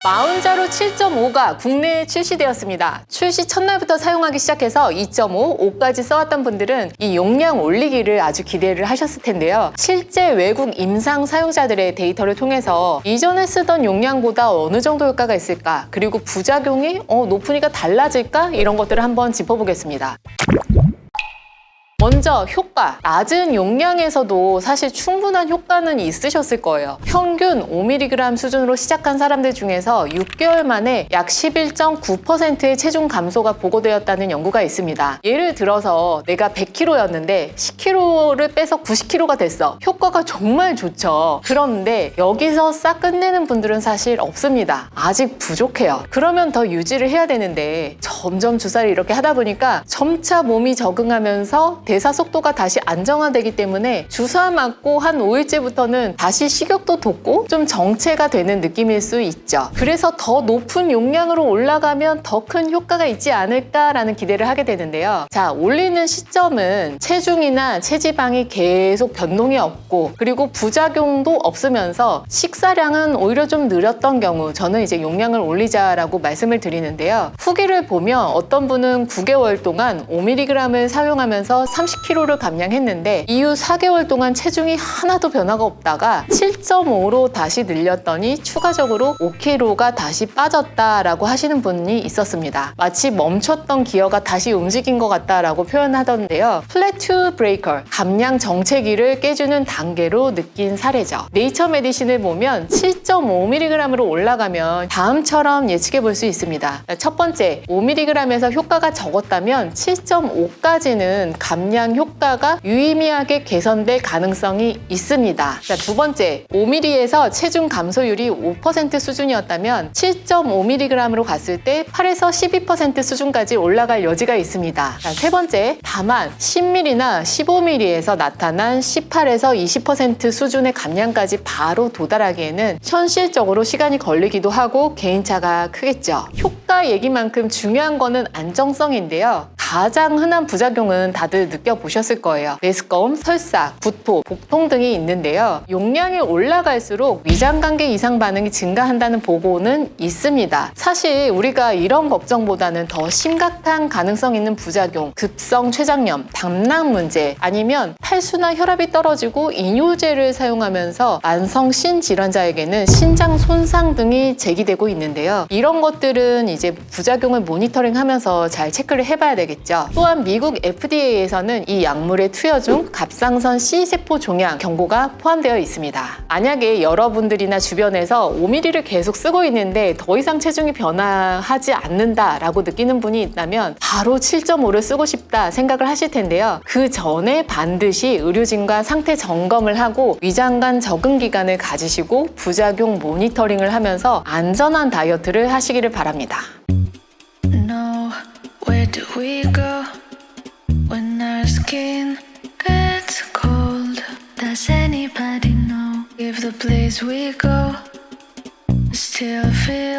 마운자로 7.5가 국내에 출시되었습니다. 출시 첫날부터 사용하기 시작해서 2.5, 5까지 써왔던 분들은 이 용량 올리기를 아주 기대를 하셨을 텐데요. 실제 외국 임상 사용자들의 데이터를 통해서 이전에 쓰던 용량보다 어느 정도 효과가 있을까, 그리고 부작용이 높으니까 달라질까, 이런 것들을 한번 짚어보겠습니다. 먼저 효과, 낮은 용량에서도 사실 충분한 효과는 있으셨을 거예요. 평균 5mg 수준으로 시작한 사람들 중에서 6개월 만에 약 11.9%의 체중 감소가 보고되었다는 연구가 있습니다. 예를 들어서 내가 100kg였는데 10kg를 빼서 90kg가 됐어. 효과가 정말 좋죠. 그런데 여기서 싹 끝내는 분들은 사실 없습니다. 아직 부족해요. 그러면 더 유지를 해야 되는데 점점 주사를 이렇게 하다 보니까 점차 몸이 적응하면서 대사 속도가 다시 안정화되기 때문에 주사 맞고 한 5일째부터는 다시 식욕도 돋고 좀 정체가 되는 느낌일 수 있죠. 그래서 더 높은 용량으로 올라가면 더 큰 효과가 있지 않을까라는 기대를 하게 되는데요. 자, 올리는 시점은 체중이나 체지방이 계속 변동이 없고, 그리고 부작용도 없으면서 식사량은 오히려 좀 느렸던 경우, 저는 이제 용량을 올리자라고 말씀을 드리는데요. 후기를 보면 어떤 분은 9개월 동안 5mg을 사용하면서 30kg를 감량했는데 이후 4개월 동안 체중이 하나도 변화가 없다가 7.5로 다시 늘렸더니 추가적으로 5kg가 다시 빠졌다라고 하시는 분이 있었습니다. 마치 멈췄던 기어가 다시 움직인 것 같다라고 표현하던데요. 플래튜 브레이커, 감량 정체기를 깨주는 단계로 느낀 사례죠. 네이처 메디신을 보면 7.5mg으로 올라가면 다음처럼 예측해 볼 수 있습니다. 첫 번째, 5mg에서 효과가 적었다면 7.5까지는 감량 효과가 유의미하게 개선될 가능성이 있습니다. 자, 두 번째, 5mg에서 체중 감소율이 5% 수준이었다면 7.5mg으로 갔을 때 8에서 12% 수준까지 올라갈 여지가 있습니다. 자, 세 번째, 다만 10mg나 15mg에서 나타난 18에서 20% 수준의 감량까지 바로 도달하기에는 현실적으로 시간이 걸리기도 하고 개인차가 크겠죠. 효과 얘기만큼 중요한 거는 안정성인데요. 가장 흔한 부작용은 다들 느껴보셨을 거예요. 메스꺼움, 설사, 구토, 복통 등이 있는데요. 용량이 올라갈수록 위장관계 이상 반응이 증가한다는 보고는 있습니다. 사실 우리가 이런 걱정보다는 더 심각한 가능성 있는 부작용, 급성 췌장염, 담낭 문제, 아니면 탈수나 혈압이 떨어지고 이뇨제를 사용하면서 만성 신질환자에게는 신장 손상 등이 제기되고 있는데요. 이런 것들은 이제 부작용을 모니터링하면서 잘 체크를 해봐야 되겠죠. 또한 미국 FDA에서는 이 약물의 투여 중 갑상선 C세포 종양 경고가 포함되어 있습니다. 만약에 여러분들이나 주변에서 5mg를 계속 쓰고 있는데 더 이상 체중이 변화하지 않는다라고 느끼는 분이 있다면 바로 7.5를 쓰고 싶다 생각을 하실 텐데요. 그 전에 반드시 의료진과 상태 점검을 하고 위장관 적응 기간을 가지시고 부작용 모니터링을 하면서 안전한 다이어트를 하시기를 바랍니다. No, where do we go when our skin gets cold? Does anybody know if the place we go still feels